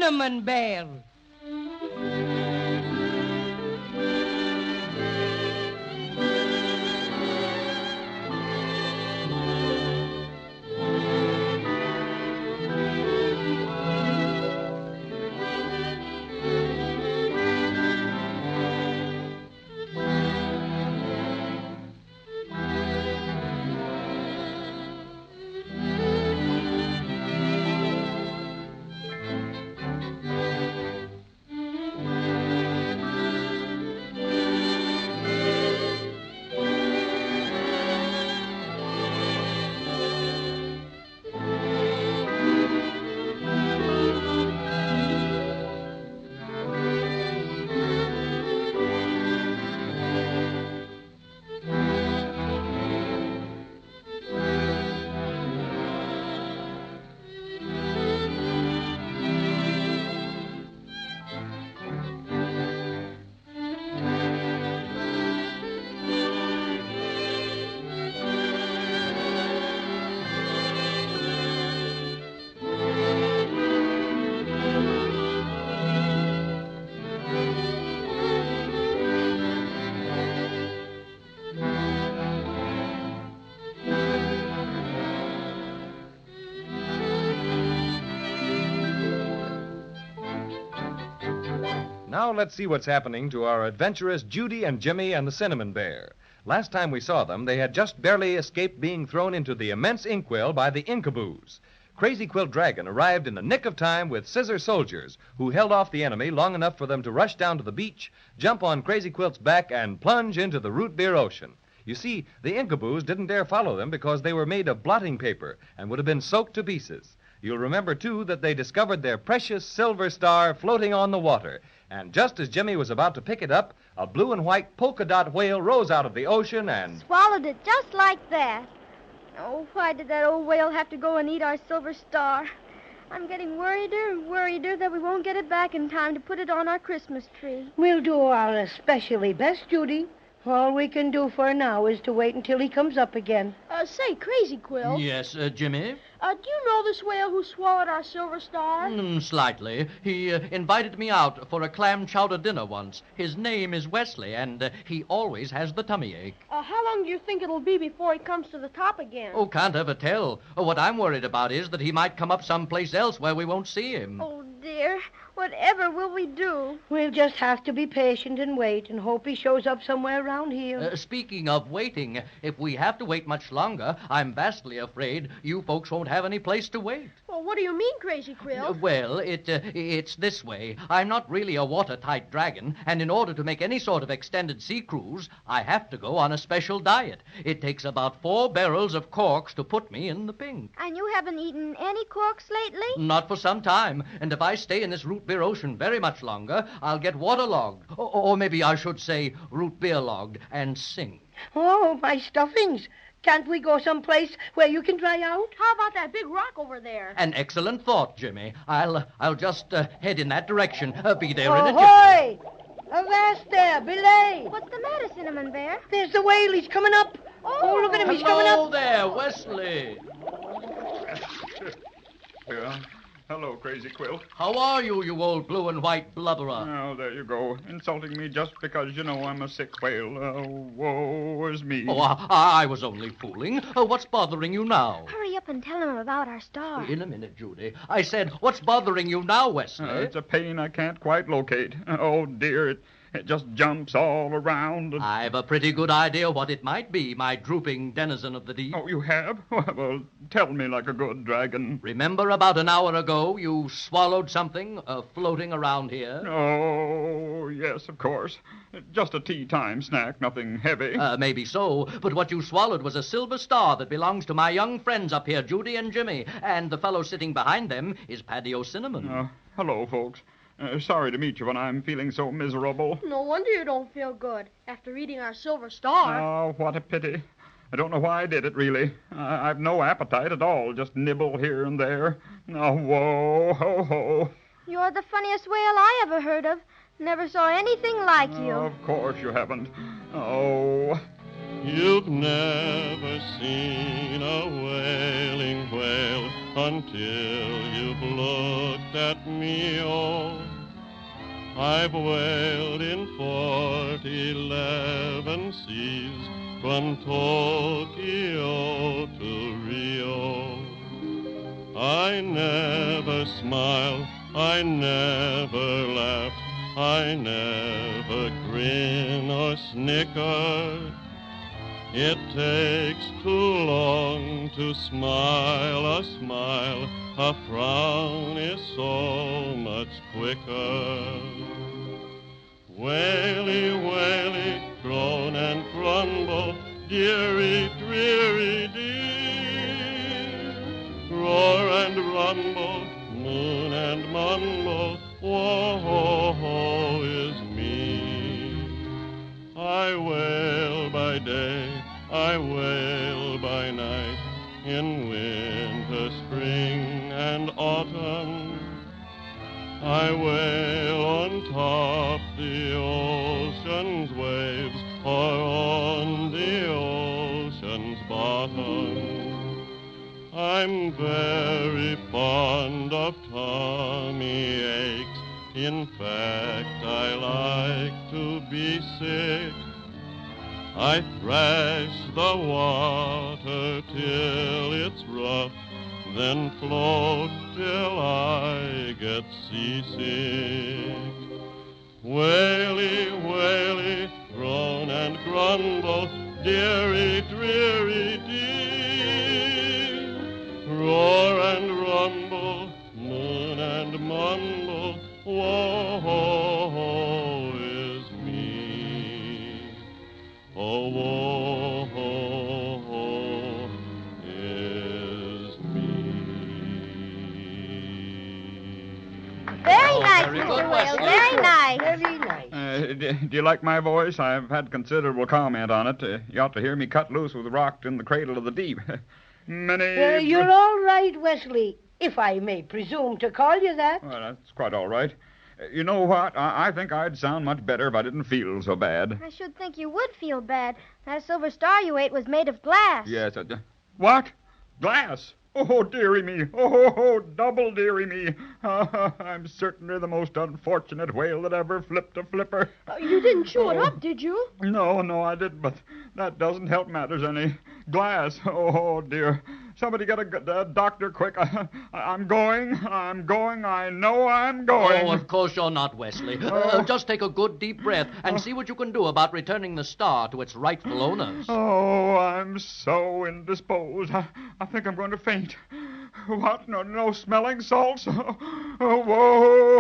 Cinnamon Bear. Now let's see what's happening to our adventurous Judy and Jimmy and the Cinnamon Bear. Last time we saw them, they had just barely escaped being thrown into the immense inkwell by the Inkaboos. Crazy-Quilt Dragon arrived in the nick of time with scissor soldiers, who held off the enemy long enough for them to rush down to the beach, jump on Crazy-Quilt's back, and plunge into the root beer ocean. You see, the Inkaboos didn't dare follow them because they were made of blotting paper and would have been soaked to pieces. You'll remember, too, that they discovered their precious silver star floating on the water. And just as Jimmy was about to pick it up, a blue and white polka dot whale rose out of the ocean and swallowed it just like that. Oh, why did that old whale have to go and eat our silver star? I'm getting worrieder and worrieder that we won't get it back in time to put it on our Christmas tree. We'll do our especially best, Judy. All we can do for now is to wait until he comes up again. Say, Crazy-Quilt. Yes, Jimmy? Do you know this whale who swallowed our silver star? Slightly. He invited me out for a clam chowder dinner once. His name is Wesley, and he always has the tummy ache. How long do you think it'll be before he comes to the top again? Oh, can't ever tell. What I'm worried about is that he might come up someplace else where we won't see him. Oh, dear. Whatever will we do? We'll just have to be patient and wait and hope he shows up somewhere around here. Speaking of waiting, if we have to wait much longer, I'm vastly afraid you folks won't have any place to wait. Well, what do you mean, Crazy-Quilt? Well, it's this way. I'm not really a watertight dragon, and in order to make any sort of extended sea cruise, I have to go on a special diet. It takes about 4 barrels of corks to put me in the pink. And you haven't eaten any corks lately? Not for some time, and if I stay in this root beer ocean very much longer, I'll get waterlogged, or maybe I should say root beer logged, and sink. Oh, my stuffings. Can't we go someplace where you can dry out? How about that big rock over there? An excellent thought, Jimmy. I'll just head in that direction. Be there in a jiffy. Ahoy! Avast there, belay! What's the matter, Cinnamon Bear? There's the whale. He's coming up. Oh, look at him. He's coming up. Hello there, Wesley. Hello, Crazy-Quilt. How are you, you old blue and white blubberer? Oh, there you go. Insulting me just because you know I'm a sick whale. Woe is me. Oh, I was only fooling. What's bothering you now? Hurry up and tell him about our star. In a minute, Judy. I said, what's bothering you now, Wesley? It's a pain I can't quite locate. Oh, dear, it just jumps all around. I've a pretty good idea what it might be, my drooping denizen of the deep. Oh, you have? Well, tell me like a good dragon. Remember about an hour ago you swallowed something floating around here? Oh, yes, of course. Just a tea-time snack, nothing heavy. Maybe so, but what you swallowed was a silver star that belongs to my young friends up here, Judy and Jimmy, and the fellow sitting behind them is Paddy O'Cinnamon. Hello, folks. Sorry to meet you when I'm feeling so miserable. No wonder you don't feel good after eating our silver star. Oh, what a pity. I don't know why I did it, really. I've no appetite at all, just nibble here and there. Oh, whoa, ho, ho. You're the funniest whale I ever heard of. Never saw anything like you. Of course you haven't. Oh. You've never seen a wailing whale until you've looked at me, oh. I've whaled in 11 seas, from Tokyo to Rio. I never smiled, I never laughed, I never grin or snicker. It takes too long to smile a smile, a frown is so much quicker. Whaley, whaley, groan and grumble, dearie, dreary, dear. Roar and rumble, moon and mumble, woe is me. I wail by day, I wail by night, in winter, spring, and autumn. I wail on top the ocean's waves, or on the ocean's bottom. I'm very fond of tummy aches. In fact, I like to be sick. I thrash the water till it's rough, then float till I get seasick. Whaley, whaley, groan and grumble, dearie, dreary, dear. Roar and rumble, moon and mumble, woe is me. Oh, woe is me. Very nice, very Mr. good, Whale. Wesley. Very nice. Very nice. Do you like my voice? I've had considerable comment on it. You ought to hear me cut loose with rocked in the cradle of the deep. Many... You're all right, Wesley, if I may presume to call you that. Well, that's quite all right. You know what? I think I'd sound much better if I didn't feel so bad. I should think you would feel bad. That silver star you ate was made of glass. Yes. What? Glass? Oh, dearie me. Oh, double dearie me. I'm certainly the most unfortunate whale that ever flipped a flipper. You didn't chew it up, did you? No, I didn't, but that doesn't help matters any. Glass. Oh, dear. Somebody get a doctor quick. I'm going. I know I'm going. Oh, of course you're not, Wesley. Just take a good deep breath and see what you can do about returning the star to its rightful owners. Oh, I'm so indisposed. I think I'm going to faint. What? No smelling salts? Oh, whoa.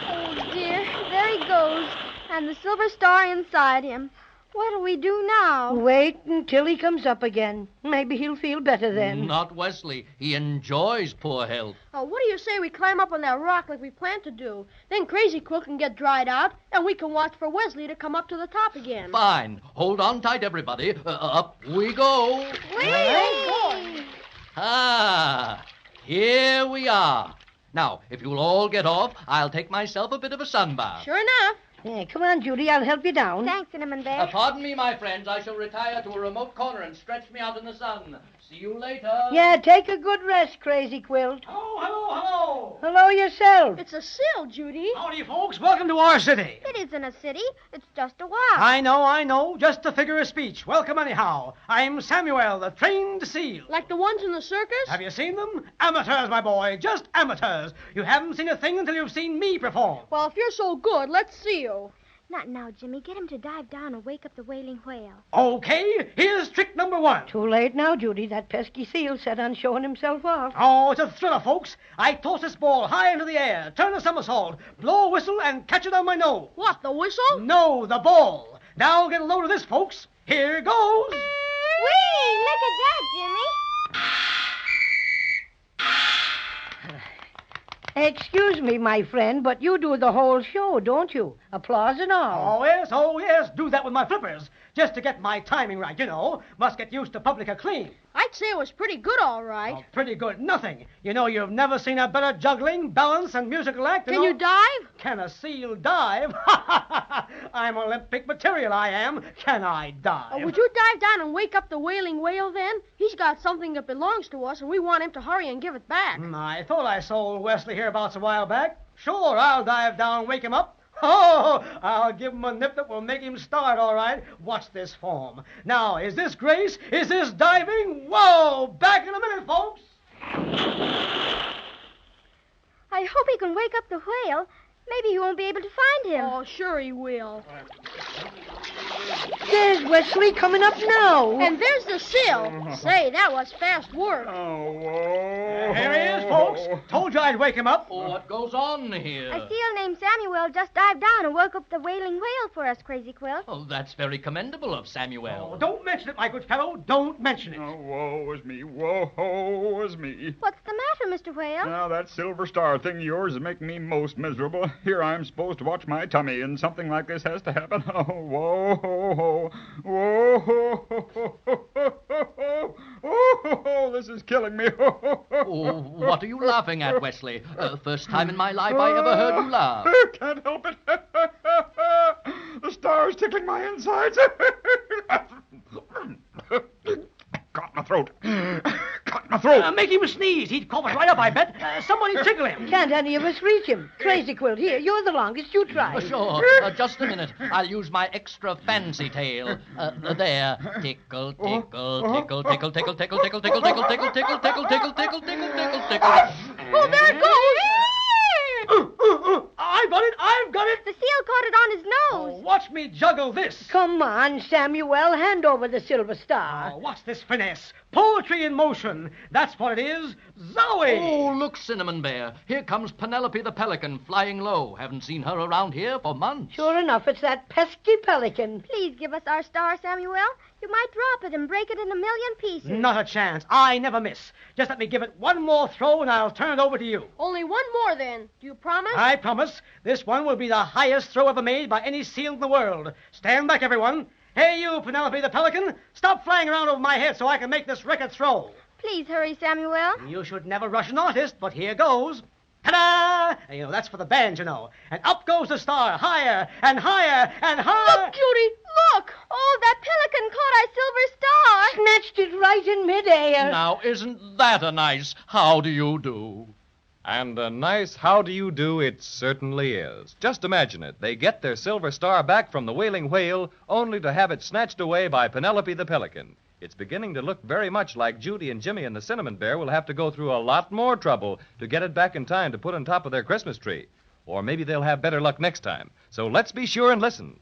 Oh, dear. There he goes. And the silver star inside him. What'll we do now? Wait until he comes up again. Maybe he'll feel better then. Not Wesley. He enjoys poor health. Oh, what do you say we climb up on that rock like we planned to do? Then Crazy-Quilt can get dried out, and we can watch for Wesley to come up to the top again. Fine. Hold on tight, everybody. Up we go. Whee! Ah, here we are. Now, if you'll all get off, I'll take myself a bit of a sunbath. Sure enough. Hey, come on, Judy. I'll help you down. Thanks, Cinnamon Bear. Pardon me, my friends. I shall retire to a remote corner and stretch me out in the sun. See you later. Yeah, take a good rest, Crazy-Quilt. Hello. Hello yourself. It's a sill, Judy. Howdy, folks. Welcome to our city. It isn't a city. It's just a walk. I know. Just a figure of speech. Welcome anyhow. I'm Samuel, the trained seal. Like the ones in the circus? Have you seen them? Amateurs, my boy. Just amateurs. You haven't seen a thing until you've seen me perform. Well, if you're so good, let's see you. Not now, Jimmy. Get him to dive down and wake up the wailing whale. Okay, here's trick number 1. Too late now, Judy. That pesky seal set on showing himself off. Oh, it's a thriller, folks. I toss this ball high into the air, turn a somersault, blow a whistle, and catch it on my nose. What, the whistle? No, the ball. Now get a load of this, folks. Here goes. Whee! Look at that, Jimmy. Excuse me, my friend, but you do the whole show, don't you? Applause and all. Oh, yes. Do that with my flippers. Just to get my timing right, you know. Must get used to public acclaim. I'd say it was pretty good, all right. Oh, pretty good. Nothing. You know, you've never seen a better juggling, balance, and musical act. Can you dive? Can a seal dive? I'm Olympic material, I am. Can I dive? Would you dive down and wake up the wailing whale then? He's got something that belongs to us, and we want him to hurry and give it back. I thought I saw Wesley hereabouts a while back. Sure, I'll dive down and wake him up. Oh, I'll give him a nip that will make him start, all right. Watch this form. Now, is this grace? Is this diving? Whoa! Back in a minute, folks. I hope he can wake up the whale. Maybe he won't be able to find him. Oh, sure he will. There's Wesley coming up now. And there's the seal. Say, that was fast work. Oh, whoa. Here he is, folks. Told you I'd wake him up. Oh, what goes on here? A seal named Samuel just dived down and woke up the wailing whale for us, Crazy-Quilt. Oh, that's very commendable of Samuel. Oh, don't mention it, my good fellow. Don't mention it. Oh, woe is me. Woe is me. What's the matter, Mr. Whale? Now, that silver star thing of yours is making me most miserable. Here I'm supposed to watch my tummy, and something like this has to happen. Oh, whoa, ho, ho. Whoa, ho, ho, ho, ho, ho, ho, ho. This is killing me. Oh, what are you laughing at, Wesley? First time in my life I ever heard you laugh. Can't help it. The star's tickling my insides. Caught my throat. Caught my throat. Make him sneeze. He'd cough it right up, I bet. Somebody tickle him. Can't any of us reach him. Crazy-Quilt, here, you're the longest. You try. Sure. Just a minute. I'll use my extra fancy tail. There. Tickle, tickle, tickle, tickle, tickle, tickle, tickle, tickle, tickle, tickle, tickle, tickle, tickle, tickle, tickle, tickle. Oh, there it goes. I've got it. The seal caught it on his nose. Watch me juggle this. Come on, Samuel. Hand over the silver star. Oh, what's this finesse? Poetry in motion. That's what it is. Zoe! Oh, look, Cinnamon Bear. Here comes Penelope the Pelican flying low. Haven't seen her around here for months. Sure enough, it's that pesky pelican. Please give us our star, Samuel. You might drop it and break it in a million pieces. Not a chance. I never miss. Just let me give it one more throw and I'll turn it over to you. Only one more, then. Do you promise? I promise. This one will be the highest throw ever made by any seal in the world. Stand back, everyone. Hey, you, Penelope the Pelican. Stop flying around over my head so I can make this record throw. Please hurry, Samuel. You should never rush an artist, but here goes. Ta-da! You know, that's for the band, you know. And up goes the star, higher and higher and higher. Look, Judy, look! Oh, that pelican caught our silver star. Snatched it right in midair. Now, isn't that a nice how do you do? And a nice how do you do it certainly is. Just imagine it. They get their silver star back from the wailing whale, only to have it snatched away by Penelope the Pelican. It's beginning to look very much like Judy and Jimmy and the Cinnamon Bear will have to go through a lot more trouble to get it back in time to put on top of their Christmas tree. Or maybe they'll have better luck next time. So let's be sure and listen.